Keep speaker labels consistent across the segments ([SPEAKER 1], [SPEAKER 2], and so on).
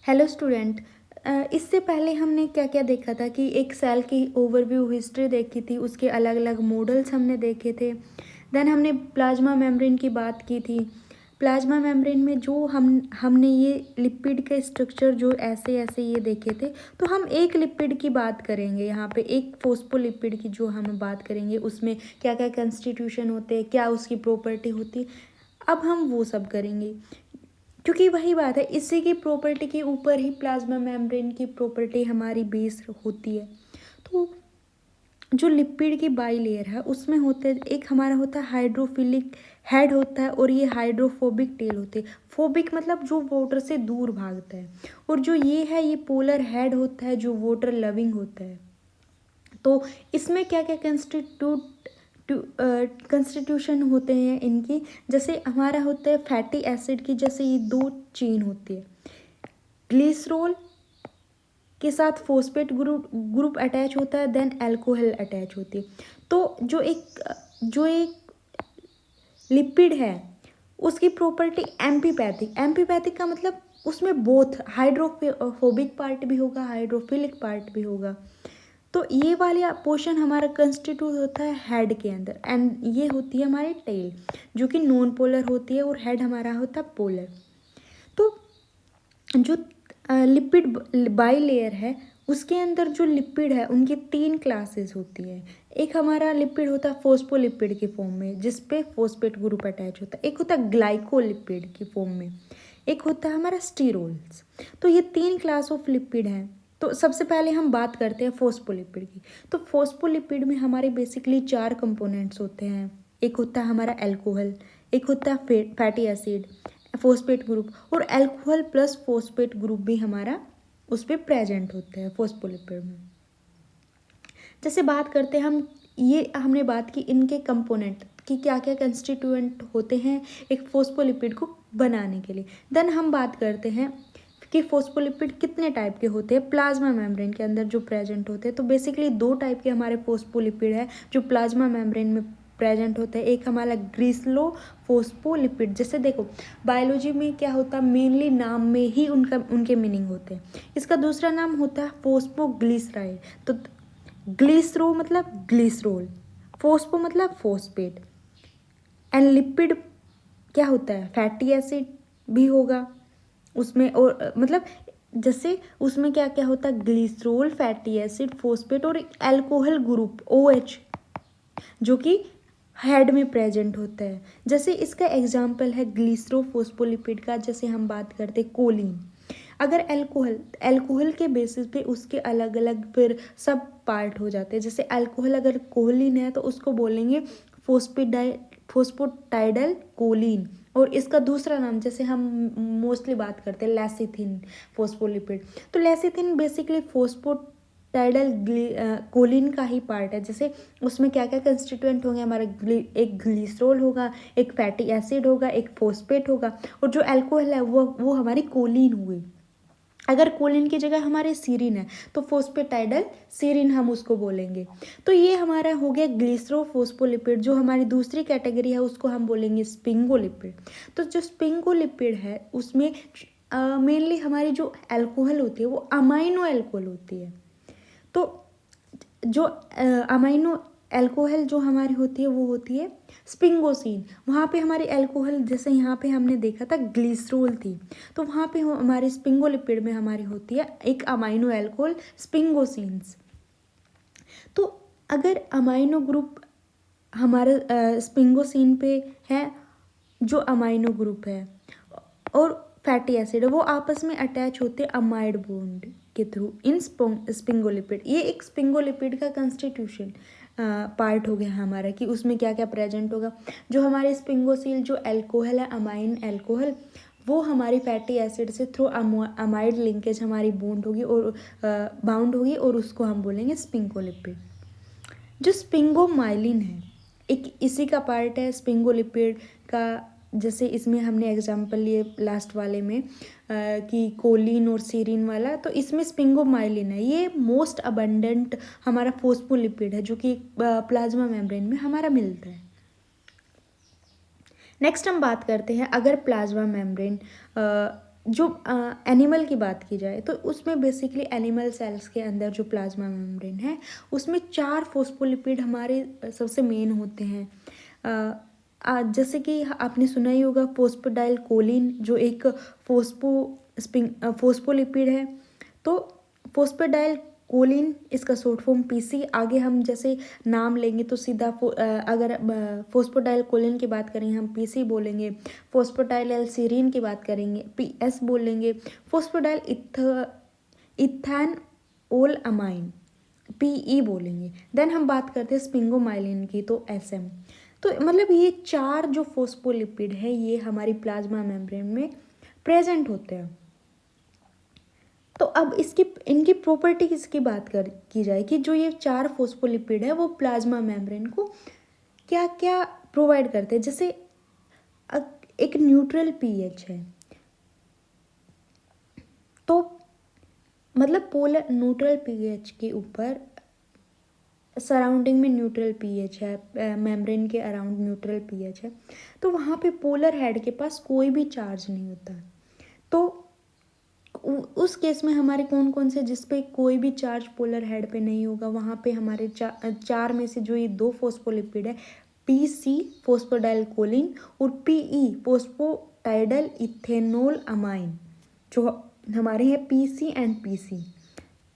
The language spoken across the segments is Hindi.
[SPEAKER 1] Hello student. इससे पहले हमने क्या क्या देखा था कि एक सेल की ओवरव्यू हिस्ट्री देखी थी, उसके अलग अलग मॉडल्स हमने देखे थे। देन हमने प्लाज्मा मेम्ब्रेन की बात की थी। प्लाज्मा मेम्ब्रेन में जो हमने ये लिपिड के स्ट्रक्चर जो ऐसे ऐसे ये देखे थे। तो हम एक लिपिड की बात करेंगे यहाँ पे, एक फोस्फोलिपिड की जो हम बात करेंगे, उसमें क्या क्या कंस्टिट्यूशन होते हैं, क्या उसकी प्रॉपर्टी होती है। अब हम वो सब करेंगे, क्योंकि वही बात है, इसी की प्रॉपर्टी के ऊपर ही प्लाज्मा मेम्ब्रेन की प्रॉपर्टी हमारी बेस होती है। तो जो लिपिड की बाई लेयर है उसमें होते हैं, एक हमारा होता है हाइड्रोफिलिक हेड होता है और ये हाइड्रोफोबिक टेल होती है। फोबिक मतलब जो वाटर से दूर भागता है, और जो ये है ये पोलर हेड होता है जो वाटर लविंग होता है। तो इसमें क्या क्या कंस्टिट्यूशन होते हैं इनकी, जैसे हमारा होता है फैटी एसिड की, जैसे ये दो चेन होती है, ग्लिसरॉल के साथ फॉस्फेट ग्रुप अटैच होता है, देन अल्कोहल अटैच होती है। तो जो एक लिपिड है उसकी प्रॉपर्टी एम्पीपैथिक, एम्पीपैथिक का मतलब उसमें बोथ हाइड्रोफोबिक पार्ट भी होगा, हाइड्रोफिलिक पार्ट भी होगा। तो ये वाला पोर्शन हमारा कंस्टिट्यूट होता है हेड के अंदर, एंड ये होती है हमारी टेल जो कि नॉन पोलर होती है, और हेड हमारा होता है पोलर। तो जो लिपिड बाई लेयर है उसके अंदर जो लिपिड है उनकी तीन क्लासेस होती है। एक हमारा लिपिड होता है फोस्फोलिपिड की फॉर्म में जिस पे फॉस्फेट ग्रुप अटैच होता है, एक होता है ग्लाइकोलिपिड की फॉर्म में, एक होता है हमारा स्टीरोल्स। तो ये तीन क्लास ऑफ लिपिड हैं। तो सबसे पहले हम बात करते हैं फोस्फोलिपिड की। तो फोस्फोलिपिड में हमारे बेसिकली चार कंपोनेंट्स होते हैं। एक होता है हमारा अल्कोहल, एक होता है फैटी एसिड, फोस्फेट ग्रुप, और अल्कोहल प्लस फोस्फेट ग्रुप भी हमारा उस पर प्रेजेंट होते हैं फोस्फोलिपिड में। जैसे बात करते हैं हम, ये हमने बात की इनके कंपोनेंट कि क्या क्या कंस्टिट्यूएंट होते हैं एक फोस्फोलिपिड को बनाने के लिए। देन हम बात करते हैं कि फोस्फोलिपिड कितने टाइप के होते हैं प्लाज्मा मेम्ब्रेन के अंदर जो प्रेजेंट होते हैं। तो बेसिकली दो टाइप के हमारे फोस्फोलिपिड है जो प्लाज्मा मेम्ब्रेन में प्रेजेंट होता है। एक हमारा ग्रीस्लो फोस्फोलिपिड, जैसे देखो बायोलॉजी में क्या होता है, मेनली नाम में ही उनके मीनिंग होते हैं। इसका दूसरा नाम होता है फोस्फोग्लिसराइड। तो ग्लिसरो मतलब ग्लिसरोल, फोस्फो मतलब फोस्फेट, एंड लिपिड क्या होता है, फैटी एसिड भी होगा उसमें, और मतलब जैसे उसमें क्या क्या होता है, ग्लिसरोल, फैटी एसिड, फोस्फेट और अल्कोहल ग्रुप OH जो कि हेड में प्रेजेंट होता है। जैसे इसका एग्जाम्पल है ग्लिसरोफोस्फोलिपिड का, जैसे हम बात करते कोलिन। अगर अल्कोहल के बेसिस पे उसके अलग अलग फिर सब पार्ट हो जाते हैं। जैसे अल्कोहल अगर कोलिन है तो उसको बोलेंगे फोस्फोटाइडल कोलिन, और इसका दूसरा नाम जैसे हम मोस्टली बात करते हैं लेसिथिन फोस्फोलिपिड। तो लेसिथिन बेसिकली फोस्फोटाइडल कोलिन का ही पार्ट है। जैसे उसमें क्या क्या कंस्टिट्यूएंट होंगे हमारे, एक ग्लिसरॉल होगा, एक फैटी एसिड होगा, एक फोस्फेट होगा, और जो अल्कोहल है वो हमारी कोलिन हुई। अगर कोलिन की जगह हमारे सीरिन है तो फोस्फेटाइडल सीरिन हम उसको बोलेंगे। तो ये हमारा हो गया ग्लिसरोफोस्फोलिपिड। जो हमारी दूसरी कैटेगरी है उसको हम बोलेंगे स्पिंगोलिपिड। तो जो स्पिंगोलिपिड है उसमें मेनली हमारी जो अल्कोहल होती है वो अमाइनो अल्कोहल होती है। तो जो अमाइनो अल्कोहल जो हमारी होती है वो होती है स्पिंगोसिन। वहाँ पे हमारी अल्कोहल, जैसे यहाँ पे हमने देखा था ग्लिसरोल थी, तो वहाँ पे हमारी स्पिंगोलिपिड में हमारी होती है एक अमाइनो अल्कोहल स्पिंगोसिन्स। तो अगर अमाइनो ग्रुप हमारे स्पिंगोसिन पे है, जो अमाइनो ग्रुप है और फैटी एसिड है, वो आपस में अटैच होते हैं अमाइड बॉन्ड के थ्रू इन स्पिंगोलिपिड। ये एक स्पिंगोलिपिड का कंस्टिट्यूशन पार्ट हो गया हमारा कि उसमें क्या क्या प्रेजेंट होगा। जो हमारे स्पिंगोसिल जो अल्कोहल है, अमाइन अल्कोहल, वो हमारी फैटी एसिड से थ्रू अमाइड लिंकेज हमारी बॉन्ड होगी और बाउंड होगी, और उसको हम बोलेंगे स्पिंगोलिपिड। जो स्पिंगोमाइलिन है एक इसी का पार्ट है स्पिंगोलिपिड का। जैसे इसमें हमने एग्जांपल लिए लास्ट वाले में कि कोलिन और सीरिन वाला, तो इसमें स्पिंगोमाइलिन है। ये मोस्ट अबंडेंट हमारा फोस्फोलिपिड है जो कि प्लाज्मा मेम्ब्रेन में हमारा मिलता है। नेक्स्ट हम बात करते हैं, अगर प्लाज्मा मेम्ब्रेन जो एनिमल की बात की जाए तो उसमें बेसिकली एनिमल सेल्स के अंदर जो प्लाज्मा मेम्ब्रेन है उसमें 4 फोस्फोलिपिड हमारे सबसे मेन होते हैं। जैसे कि आपने सुना ही होगा फोस्फोडाइल कोलिन जो एक फोस्फोलिपिड है। तो फोस्फोडाइल कोलिन इसका शॉर्ट फॉर्म पीसी। आगे हम जैसे नाम लेंगे तो सीधा अगर फोस्फोडाइल कोलिन की बात करेंगे हम पीसी बोलेंगे, फोस्फोडाइल एल्सीरीन की बात करेंगे पीएस बोलेंगे, फोस्फोडाइल इथैन ओल अमाइन पीई बोलेंगे। देन हम बात करते हैं स्पिंगोमाइलिन की तो एसएम। तो मतलब ये 4 जो फोस्फोलिपिड है ये हमारी प्लाज्मा मेम्ब्रेन में प्रेजेंट होते हैं। तो अब इनकी प्रॉपर्टीज की बात की जाए कि जो ये 4 फोस्फोलिपिड है वो प्लाज्मा मेम्ब्रेन को क्या क्या प्रोवाइड करते हैं। जैसे एक न्यूट्रल पीएच है, तो मतलब पोलर न्यूट्रल पीएच के ऊपर सराउंडिंग में न्यूट्रल पीएच है, मेम्ब्रेन के अराउंड न्यूट्रल पीएच है, तो वहाँ पे पोलर हेड के पास कोई भी चार्ज नहीं होता। तो उस केस में हमारे कौन कौन से जिस पे कोई भी चार्ज पोलर हेड पे नहीं होगा, वहाँ पे हमारे चार में से जो ये 2 फोस्फोलिपिड है पीसी फोस्फोडाइल कोलिन और पीई फोस्फोटाइडल इथेनोल अमाइन जो हमारे हैं पीसी एंड पीसी।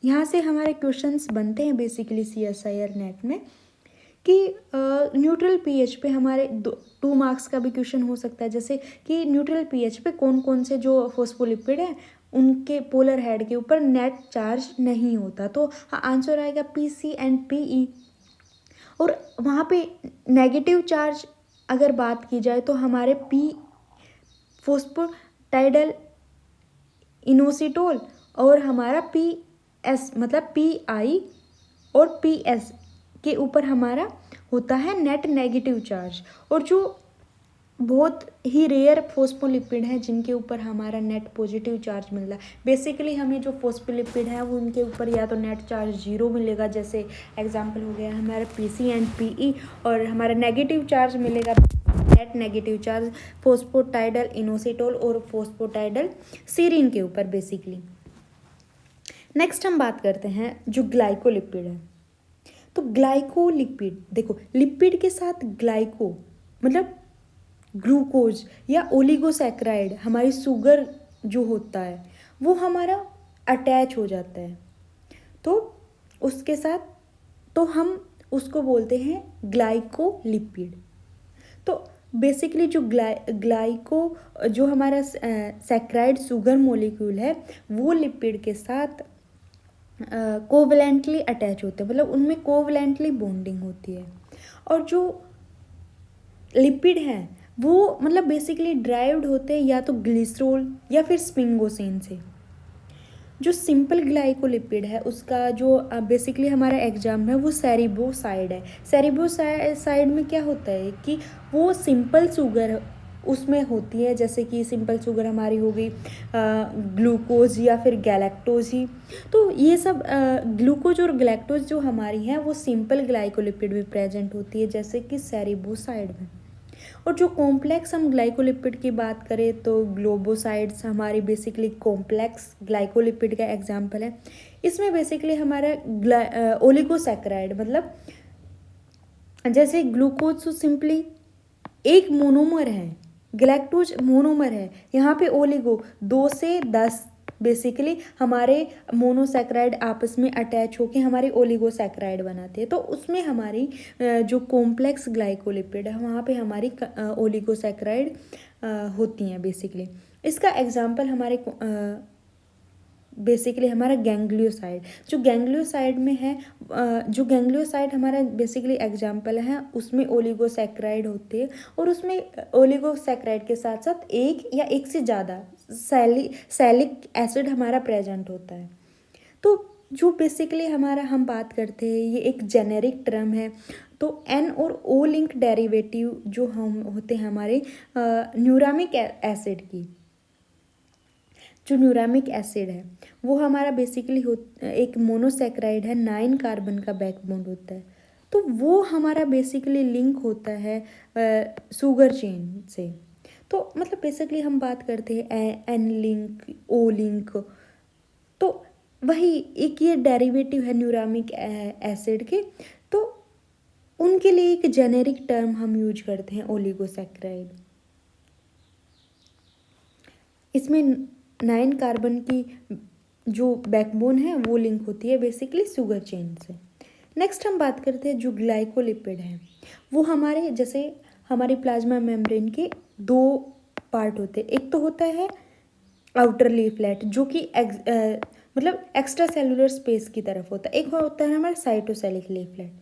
[SPEAKER 1] यहाँ से हमारे क्वेश्चंस बनते हैं बेसिकली CSIR नेट में कि न्यूट्रल पीएच पे हमारे 2 मार्क्स का भी क्वेश्चन हो सकता है। जैसे कि न्यूट्रल पीएच पे कौन कौन से जो फोस्फोलिपिड हैं उनके पोलर हेड के ऊपर नेट चार्ज नहीं होता, तो हाँ आंसर आएगा पीसी एंड पीई। और वहाँ पे नेगेटिव चार्ज अगर बात की जाए तो हमारे पी फोस्फोटाइडल इनोसिटोल और हमारा पीएस मतलब पीआई और पीएस के ऊपर हमारा होता है नेट नेगेटिव चार्ज। और जो बहुत ही रेयर फोस्फोलिपिड है जिनके ऊपर हमारा नेट पॉजिटिव चार्ज मिल रहा है। बेसिकली हमें जो फोस्फोलिपिड है वो उनके ऊपर या तो नेट चार्ज 0 मिलेगा, जैसे एग्जांपल हो गया हमारा पीसी एंड पीई, और हमारा नेगेटिव चार्ज मिलेगा नेट नेगेटिव चार्ज फोस्फोटाइडल इनोसिटोल और फोस्फोटाइडल सीरीन के ऊपर बेसिकली। नेक्स्ट हम बात करते हैं जो ग्लाइकोलिपिड है। तो ग्लाइकोलिपिड देखो, लिपिड के साथ ग्लाइको मतलब ग्लूकोज या ओलिगोसैक्राइड हमारी शुगर जो होता है वो हमारा अटैच हो जाता है, तो उसके साथ तो हम उसको बोलते हैं ग्लाइकोलिपिड। तो बेसिकली जो ग्लाइको जो हमारा सैक्राइड शुगर मॉलिक्यूल है वो लिपिड के साथ कोवलेंटली अटैच होते हैं, मतलब उनमें कोवलेंटली बॉन्डिंग होती है। और जो लिपिड हैं वो मतलब बेसिकली ड्राइव्ड होते हैं या तो ग्लिसरॉल या फिर स्पिंगोसिन से। जो सिंपल ग्लाइकोलिपिड है उसका जो बेसिकली हमारा एग्जाम है वो सेरिब्रोसाइड है। सेरिब्रोसाइड में क्या होता है कि वो सिंपल शुगर उसमें होती है, जैसे कि सिंपल शुगर हमारी हो गई ग्लूकोज या फिर गैलेक्टोज ही। तो ये सब ग्लूकोज और गैलेक्टोज जो हमारी हैं वो सिंपल ग्लाइकोलिपिड में प्रेजेंट होती है, जैसे कि सेरिब्रोसाइड में। और जो कॉम्प्लेक्स हम ग्लाइकोलिपिड की बात करें तो ग्लोबोसाइड्स हमारी बेसिकली कॉम्प्लेक्स ग्लाइकोलिपिड का एग्जाम्पल है। इसमें बेसिकली हमारा ओलिगोसैक्राइड मतलब जैसे ग्लूकोज तो सिंपली एक मोनोमर है, गैलेक्टोज मोनोमर है, यहाँ पे ओलिगो 2 से 10 बेसिकली हमारे मोनोसैक्राइड आपस में अटैच होके हमारे ओलिगोसैक्राइड बनाते हैं। तो उसमें हमारी जो कॉम्प्लेक्स ग्लाइकोलिपिड है वहाँ पे हमारी ओलिगोसैक्राइड होती हैं बेसिकली। इसका एग्जांपल हमारे बेसिकली हमारा गैंग्लियोसाइड, जो गैंग्लियोसाइड में है जो गैंग्लियोसाइड हमारा बेसिकली एग्जांपल है उसमें ओलिगोसैक्राइड होते हैं और उसमें ओलिगोसैक्राइड के साथ साथ एक या एक से ज़्यादा सैलिक एसिड हमारा प्रेजेंट होता है। तो जो बेसिकली हमारा हम बात करते हैं ये एक जेनेरिक टर्म है। तो N और O लिंक डेरिवेटिव जो हम होते हैं हमारे न्यूरामिक एसिड की, जो न्यूरामिक एसिड है वो हमारा बेसिकली एक मोनोसैक्राइड है, 9 कार्बन का बैकबोन होता है। तो वो हमारा बेसिकली लिंक होता है शुगर चेन से। तो मतलब बेसिकली हम बात करते हैं एन लिंक, ओ लिंक, तो वही एक ये डेरिवेटिव है न्यूरामिक एसिड के, तो उनके लिए एक जेनेरिक टर्म हम यूज करते हैं ओलिगोसैकेराइड। इसमें 9 कार्बन की जो बैकबोन है वो लिंक होती है बेसिकली शुगर चेन से। नेक्स्ट हम बात करते हैं जो ग्लाइकोलिपिड है, वो हमारे जैसे हमारी प्लाज्मा मेम्ब्रेन के 2 पार्ट होते हैं। एक तो होता है आउटर लीफलेट जो कि मतलब एक्स्ट्रा सेलुलर स्पेस की तरफ होता है, एक होता है हमारा साइटोसेलिक लीफलेट।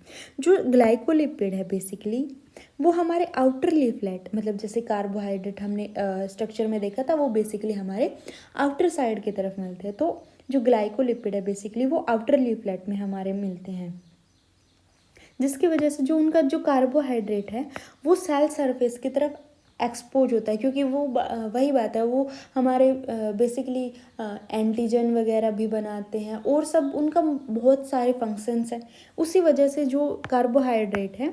[SPEAKER 1] जो ग्लाइकोलिपिड है बेसिकली वो हमारे आउटर लीफलेट, मतलब जैसे कार्बोहाइड्रेट हमने स्ट्रक्चर में देखा था, वो बेसिकली हमारे आउटर साइड की तरफ मिलते हैं। तो जो ग्लाइकोलिपिड है बेसिकली वो आउटर लीफलेट में हमारे मिलते हैं, जिसकी वजह से जो उनका जो कार्बोहाइड्रेट है वो सेल सरफेस की तरफ एक्सपोज होता है, क्योंकि वो वही बात है, वो हमारे बेसिकली एंटीजन वगैरह भी बनाते हैं और सब उनका बहुत सारे फंक्शंस हैं। उसी वजह से जो कार्बोहाइड्रेट है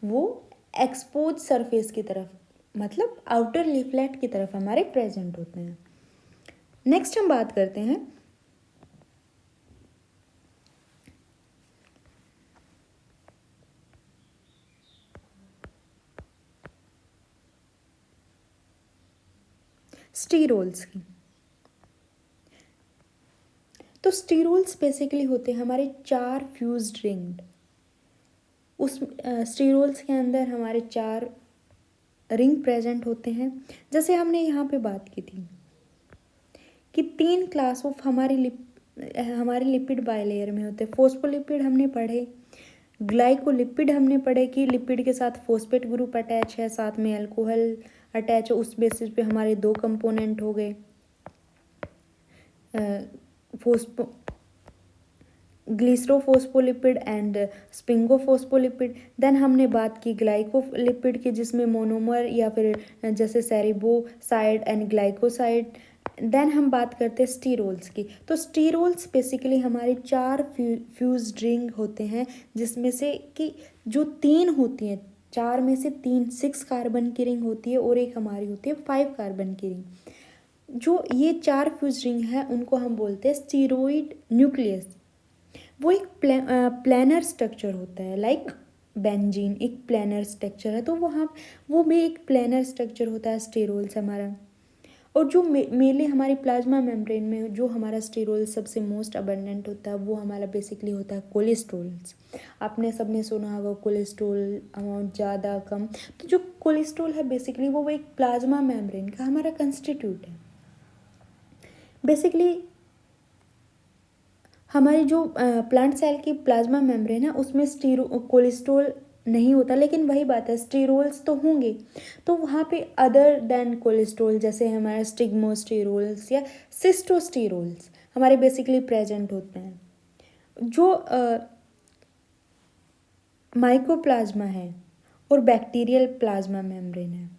[SPEAKER 1] वो एक्सपोज सरफेस की तरफ, मतलब आउटर लीफलेट की तरफ हमारे प्रेजेंट होते हैं। नेक्स्ट हम बात करते हैं स्टीरोल्स की। तो स्टीरोल्स बेसिकली होते हैं हमारे 4 फ्यूज्ड रिंग्ड, उस स्टीरोल्स के अंदर हमारे 4 रिंग प्रेजेंट होते हैं। जैसे हमने यहाँ पे बात की थी कि 3 क्लास ऑफ हमारे लिपिड बाइलेयर में होते हैं। फोस्फोलिपिड हमने पढ़े, ग्लाइकोलिपिड हमने पढ़े कि लिपिड के साथ फोस्फेट ग्रुप अटैच है, साथ में अल्कोहल अटैच है, उस बेसिस पे हमारे 2 कंपोनेंट हो गए, फोस्फो ग्लिसरोफोस्फोलिपिड एंड स्पिंगोफोस्फोलिपिड। देन हमने बात की ग्लाइकोलिपिड की जिसमें मोनोमर या फिर जैसे सेरिबोसाइड एंड ग्लाइकोसाइड। देन हम बात करते हैं स्टीरोल्स की। तो स्टीरोल्स बेसिकली हमारे 4 फ्यूज्ड रिंग होते हैं, जिसमें से कि जो 3 होती हैं, 4 में से 3 6 कार्बन की रिंग होती है और एक हमारी होती है 5 कार्बन की रिंग। जो ये 4 फ्यूज रिंग है उनको हम बोलते हैं स्टीरोइड न्यूक्लियस। वो एक प्लानर स्ट्रक्चर होता है, लाइक बेंजीन एक प्लानर स्ट्रक्चर है, तो वो भी एक प्लानर स्ट्रक्चर होता है स्टीरोल्स हमारा। और जो मेनली हमारी प्लाज्मा मेम्ब्रेन में जो हमारा स्टीरोल सबसे मोस्ट अबंडेंट होता है वो हमारा बेसिकली होता है कोलेस्ट्रोल्स। आपने सबने सुना होगा कोलेस्ट्रोल अमाउंट ज़्यादा कम। तो जो कोलेस्ट्रोल है बेसिकली वो एक प्लाज्मा मेम्ब्रेन का हमारा कंस्टिट्यूट है। बेसिकली हमारी जो प्लांट सेल की प्लाज्मा मेम्ब्रेन है उसमें कोलेस्ट्रॉल नहीं होता, लेकिन वही बात है स्टीरोल्स तो होंगे। तो वहाँ पे अदर देन कोलेस्ट्रॉल जैसे हमारे स्टिग्मोस्टीरोल्स या सिस्टोस्टीरोल्स हमारे बेसिकली प्रेजेंट होते हैं। जो माइकोप्लाज्मा है और बैक्टीरियल प्लाज्मा मेम्ब्रेन है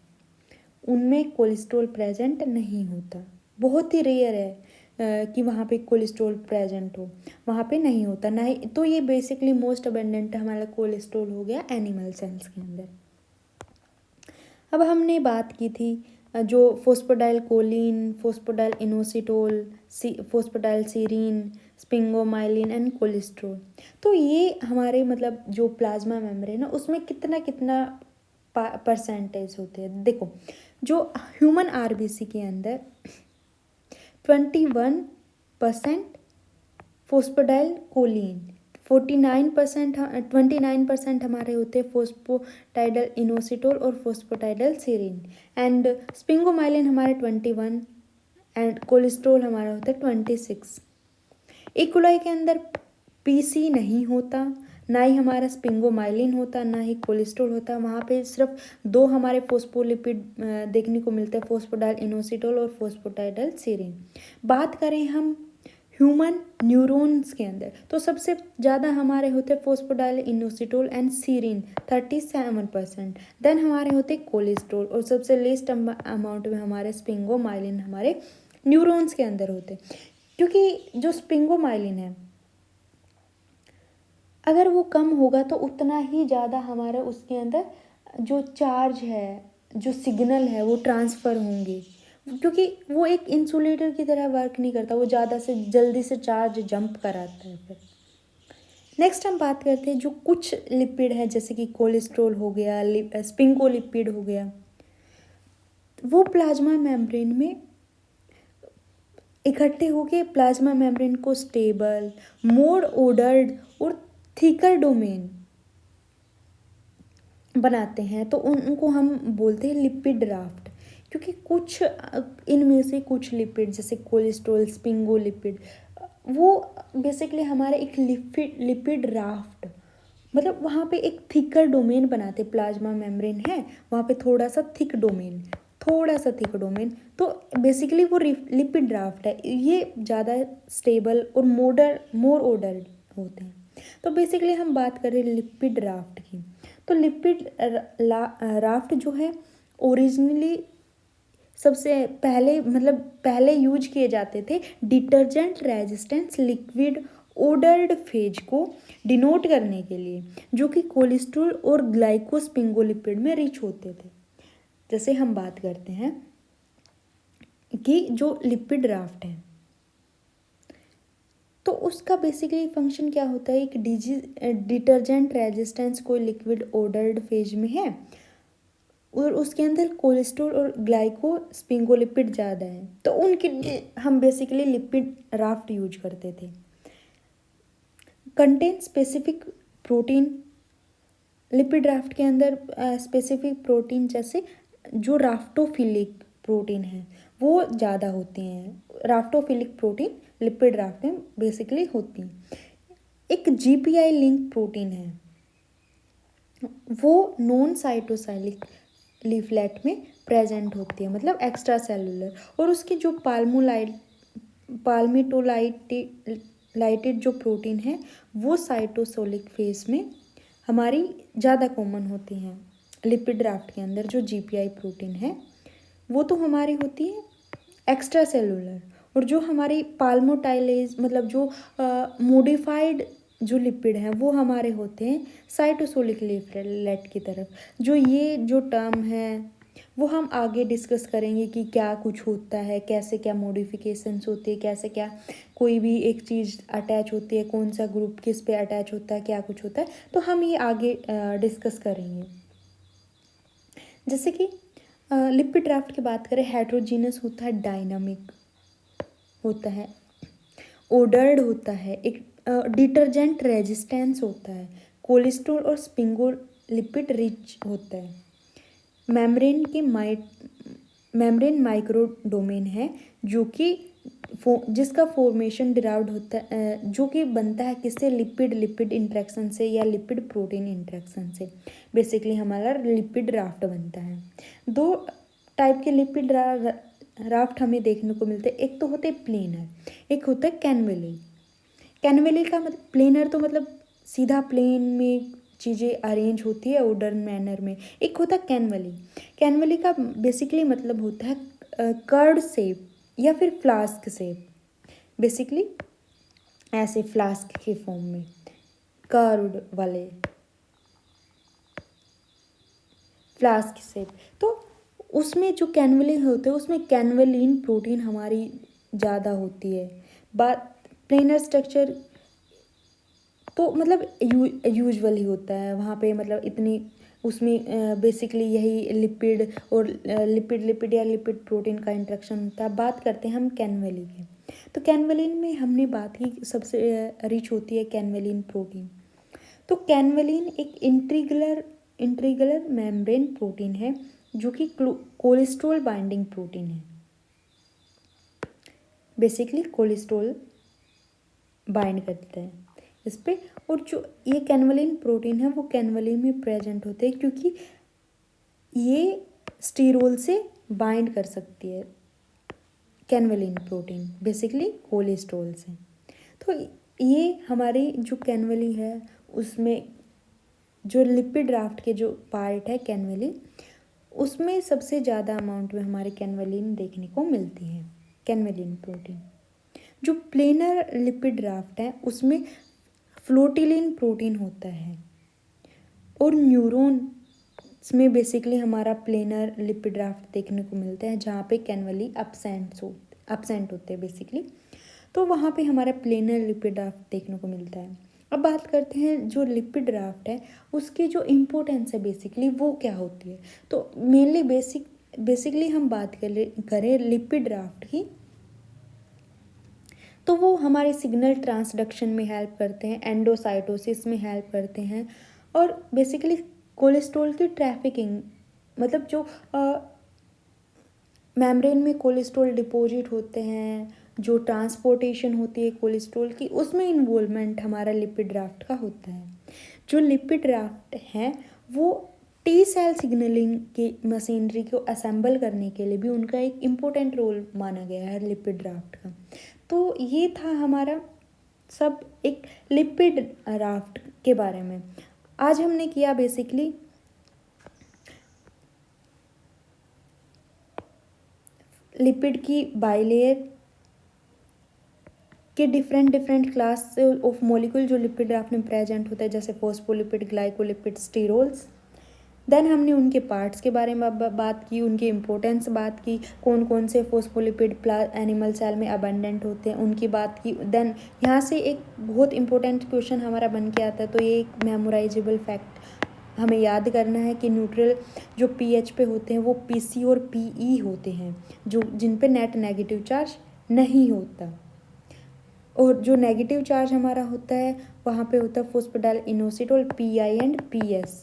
[SPEAKER 1] उनमें कोलेस्ट्रॉल प्रेजेंट नहीं होता, बहुत ही रेयर है कि वहाँ पे कोलेस्ट्रॉल प्रेजेंट हो, वहाँ पे नहीं होता ना ही। तो ये बेसिकली मोस्ट अबेंडेंट हमारा कोलेस्ट्रॉल हो गया एनिमल सेल्स के अंदर। अब हमने बात की थी जो phosphatidyl choline, phosphatidyl inositol, phosphatidyl serine, sphingomyelin and cholesterol. तो ये हमारे मतलब जो प्लाज्मा मेम्ब्रेन है उसमें कितना कितना परसेंटेज होते हैं। देखो जो ह्यूमन आरबीसी के अंदर 21% फोस्फोडाइल कोलिन, 29% हमारे होते हैं फोस्फोटाइडल इनोसिटोल और फोस्फोटाइडल सीरीन, एंड स्पिंगोमाइलिन हमारे 21 एंड कोलेस्ट्रॉल हमारा होता है 26। इकोलाई के अंदर पीसी नहीं होता, ना ही हमारा स्पिंगोमाइलिन होता, ना ही कोलेस्ट्रॉल होता। वहाँ पे सिर्फ 2 हमारे फोस्फोलिपिड देखने को मिलते हैं, फोस्फोडाइल इनोसिटोल और फोस्फोटाइडल सीरीन। बात करें हम ह्यूमन न्यूरॉन्स के अंदर तो सबसे ज़्यादा हमारे होते हैं फोस्फोडाइल इनोसिटोल एंड सीरीन 37%। देन हमारे होते हैं कोलेस्ट्रॉल और सबसे लेस्ट अमाउंट में हमारे स्पिंगोमाइलिन हमारे न्यूरॉन्स के अंदर होते हैं। क्योंकि जो स्पिंगोमाइलिन है अगर वो कम होगा तो उतना ही ज़्यादा हमारा उसके अंदर जो चार्ज है जो सिग्नल है वो ट्रांसफ़र होंगे, क्योंकि वो एक इंसुलेटर की तरह वर्क नहीं करता, वो ज़्यादा से जल्दी से चार्ज जंप कराता है। फिर नेक्स्ट हम बात करते हैं जो कुछ लिपिड है, जैसे कि कोलेस्ट्रॉल हो गया, स्पिंगोलिपिड हो गया, वो प्लाज्मा मेम्ब्रेन में इकट्ठे होके प्लाज्मा मेम्ब्रेन को स्टेबल, मोर ऑर्डर्ड और थिकर डोमेन बनाते हैं। तो उनको हम बोलते हैं लिपिड राफ्ट, क्योंकि कुछ इनमें से कुछ लिपिड जैसे कोलेस्ट्रॉल, स्पिंगोलिपिड, वो बेसिकली हमारे एक लिपिड राफ्ट, मतलब वहाँ पे एक थिकर डोमेन बनाते, प्लाज्मा मेम्ब्रेन है वहाँ पे थोड़ा सा थिक डोमेन, तो बेसिकली वो लिपिड राफ्ट है, ये ज़्यादा स्टेबल और मोर ऑर्डर्ड होते हैं। तो बेसिकली हम बात करें लिपिड राफ्ट की, तो लिपिड राफ्ट जो है ओरिजिनली सबसे पहले मतलब पहले यूज किए जाते थे डिटर्जेंट रेजिस्टेंस लिक्विड ओडर्ड फेज को डिनोट करने के लिए, जो कि कोलेस्ट्रॉल और ग्लाइकोस्पिंगोलिपिड में रिच होते थे। जैसे हम बात करते हैं कि जो लिपिड राफ्ट है तो उसका बेसिकली फंक्शन क्या होता है, एक डिटर्जेंट रेजिस्टेंस कोई लिक्विड ओडर्ड फेज में है और उसके अंदर कोलेस्ट्रॉल और ग्लाइकोस्पिंगोलिपिड ज़्यादा है, तो उनके लिए हम बेसिकली लिपिड राफ्ट यूज करते थे। Contain specific protein, lipid raft के अंदर स्पेसिफिक प्रोटीन जैसे जो राफ्टोफिलिक प्रोटीन है वो ज़्यादा होते हैं। राफ्टोफिलिक प्रोटीन लिपिड राफ्ट में बेसिकली होती हैं। एक जीपीआई लिंक प्रोटीन है, वो नॉन साइटोसाइलिक लीफलेट में प्रेजेंट होती है, मतलब एक्स्ट्रा सेलुलर, और उसकी जो पाल्मिटोलाइटेड जो प्रोटीन है वो साइटोसोलिक फेस में हमारी ज़्यादा कॉमन होती हैं। लिपिड राफ्ट के अंदर जो जीपीआई प्रोटीन है वो तो हमारी होती है एक्स्ट्रा सेलुलर, और जो हमारी पाल्मोटाइलेज मतलब जो मॉडिफाइड जो लिपिड हैं वो हमारे होते हैं साइटोसोलिक लीफलेट की तरफ। जो टर्म है वो हम आगे डिस्कस करेंगे कि क्या कुछ होता है, कैसे क्या मॉडिफिकेशंस होती है, कैसे क्या कोई भी एक चीज़ अटैच होती है, कौन सा ग्रुप किस पे अटैच होता है, क्या कुछ होता है, तो हम ये आगे डिस्कस करेंगे। जैसे कि लिपिड राफ्ट की बात करें, हेट्रोजीनस होता है, डायनामिक होता है, ओडर्ड होता है, एक डिटर्जेंट रेजिस्टेंस होता है, कोलेस्ट्रॉल और स्पिंगोलिपिड रिच होता है, मेम्ब्रेन माइक्रो डोमेन है जो कि जिसका फॉर्मेशन डिराइव्ड होता है, जो कि बनता है किससे, लिपिड इंटरेक्शन से या लिपिड प्रोटीन इंटरेक्शन से, बेसिकली हमारा लिपिड राफ्ट बनता है। दो टाइप के लिपिड राफ्ट हमें देखने को मिलते हैं, एक तो होते हैं प्लेनर, एक होता है कैनवेली। कैनवेली का मतलब प्लेनर तो मतलब सीधा प्लेन में चीज़ें अरेंज होती है ऑर्डर मैनर में, एक होता है कैनवेली। कैनवेली का बेसिकली मतलब होता है कर्ड शेप या फिर फ्लास्क शेप, बेसिकली ऐसे फ्लास्क के फॉर्म में कर्व्ड वाले फ्लास्क शेप। तो उसमें जो कैनवेलिन होते हैं उसमें कैनवेलिन प्रोटीन हमारी ज़्यादा होती है। बात प्लेनर स्ट्रक्चर तो मतलब यूजुअली होता है वहाँ पे, मतलब इतनी उसमें बेसिकली यही लिपिड और लिपिड या लिपिड प्रोटीन का इंटरेक्शन होता है। बात करते हैं हम कैनवेलिन की, तो कैनवेलिन में हमने बात की सबसे रिच होती है कैनवेलिन प्रोटीन। तो कैनवेलिन एक इंट्रीगुलर मेम्ब्रेन प्रोटीन है जो कि कोलेस्ट्रॉल बाइंडिंग प्रोटीन है, बेसिकली कोलेस्ट्रॉल बाइंड करता है इस पे। और जो ये कैनवेलिन प्रोटीन है वो कैनवेलिन में प्रेजेंट होते हैं क्योंकि ये स्टीरोल से बाइंड कर सकती है, कैनवेलिन प्रोटीन बेसिकली कोलेस्ट्रॉल से। तो ये हमारी जो कैनवेलिन है उसमें जो लिपिड राफ्ट के जो पार्ट है कैनवेलिन, उसमें सबसे ज़्यादा अमाउंट में हमारे कैनवेलिन देखने को मिलती है, कैनवेलिन प्रोटीन। जो प्लेनर लिपिड राफ्ट है उसमें फ्लोटिलिन प्रोटीन होता है और न्यूरोन इसमें बेसिकली हमारा प्लेनर लिपिड राफ्ट देखने को मिलता है जहाँ पे कैनवली अपसेंट होते हैं बेसिकली। तो वहाँ पे हमारा प्लेनर लिपिड राफ्ट देखने को मिलता है। अब बात करते हैं जो लिपिड राफ्ट है उसकी जो इम्पोर्टेंस है बेसिकली वो क्या होती है। तो मेनली बेसिकली हम बात करें लिपिड राफ्ट की, तो वो हमारे सिग्नल ट्रांसडक्शन में हेल्प करते हैं, एंडोसाइटोसिस में हेल्प करते हैं, और बेसिकली कोलेस्ट्रॉल की ट्रैफिकिंग, मतलब जो मेम्ब्रेन में कोलेस्ट्रॉल डिपॉजिट होते हैं, जो ट्रांसपोर्टेशन होती है कोलेस्ट्रॉल की, उसमें इन्वॉल्वमेंट हमारा लिपिड राफ्ट का होता है। जो लिपिड राफ्ट है वो टी सेल सिग्नलिंग की मशीनरी को असेंबल करने के लिए भी उनका एक इम्पोर्टेंट रोल माना गया है लिपिड राफ्ट का। तो ये था हमारा सब एक लिपिड राफ्ट के बारे में। आज हमने किया बेसिकली लिपिड की बाइलेयर के डिफरेंट क्लास ऑफ मॉलिक्यूल जो लिपिड राफ्ट में प्रेजेंट होता है, जैसे फॉस्फोलिपिड, ग्लाइकोलिपिड, स्टीरोल्स। देन हमने उनके पार्ट्स के बारे में बात की, उनकी इम्पोर्टेंस बात की, कौन कौन से फॉस्फोलिपिड एनिमल सेल में अबंडेंट होते हैं उनकी बात की। देन यहाँ से एक बहुत इंपॉर्टेंट क्वेश्चन हमारा बन के आता है, तो ये एक मेमोराइजेबल फैक्ट हमें याद करना है कि न्यूट्रल जो पीएच पे होते हैं वो पीसी और पीई होते हैं, जो जिन पे नेट नेगेटिव चार्ज नहीं होता, और जो नेगेटिव चार्ज हमारा होता है वहाँ पे होता है फॉस्फेटाइल इनोसिटोल पीआई एंड पीएस।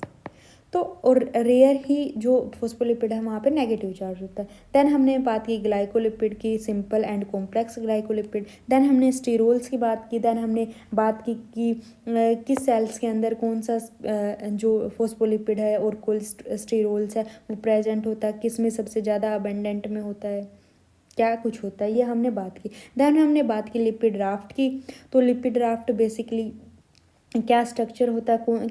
[SPEAKER 1] तो और रेयर ही जो फॉस्फोलिपिड है वहाँ पे नेगेटिव चार्ज होता है। देन हमने बात की ग्लाइकोलिपिड की, simple and complex glycolipid. Then हमने स्टीरोल्स की बात की। देन हमने बात की कि किस सेल्स के अंदर कौन सा जो फॉस्फोलिपिड है और कोलेस्टेरोल्स है वो प्रेजेंट होता है, किस में सबसे ज़्यादा अबेंडेंट में होता है, क्या कुछ होता है, ये हमने बात की। देन हमने बात की लिपिड राफ्ट की। तो लिपिड राफ्ट बेसिकली क्या स्ट्रक्चर होता है, कौन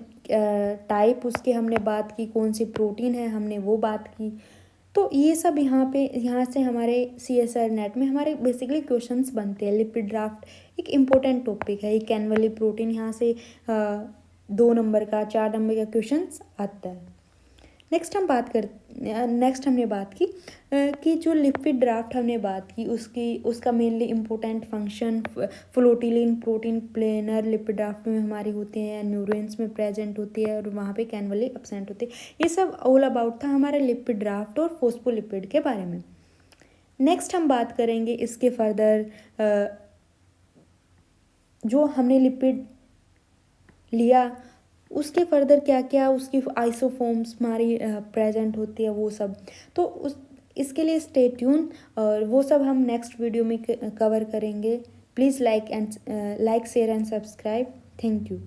[SPEAKER 1] टाइप उसके हमने बात की, कौन सी प्रोटीन है हमने वो बात की। तो ये सब यहाँ से हमारे CSIR नेट में हमारे बेसिकली क्वेश्चंस बनते हैं। लिपिड राफ्ट एक इम्पोर्टेंट टॉपिक है। ये कैनवली प्रोटीन यहाँ से 2 नंबर का 4 नंबर का क्वेश्चंस आता है। नेक्स्ट हमने बात की कि जो लिपिड राफ्ट हमने बात की उसका mainly important function flotillin protein planar lipid raft में हमारी होते हैं, न्यूरॉन्स में प्रेजेंट होती है और वहाँ पे कैनवली अपसेंट होती है। ये सब ऑल अबाउट था हमारे लिपिड राफ्ट और फॉस्फोलिपिड के बारे में। नेक्स्ट हम बात करेंगे इसके फर्दर जो हमने लिपिड लिया उसके फर्दर क्या क्या उसकी आइसोफॉर्म्स हमारी प्रेजेंट होती है वो सब। तो इसके लिए स्टे ट्यून, और वो सब हम नेक्स्ट वीडियो में कवर करेंगे। Please like share and subscribe. Thank you.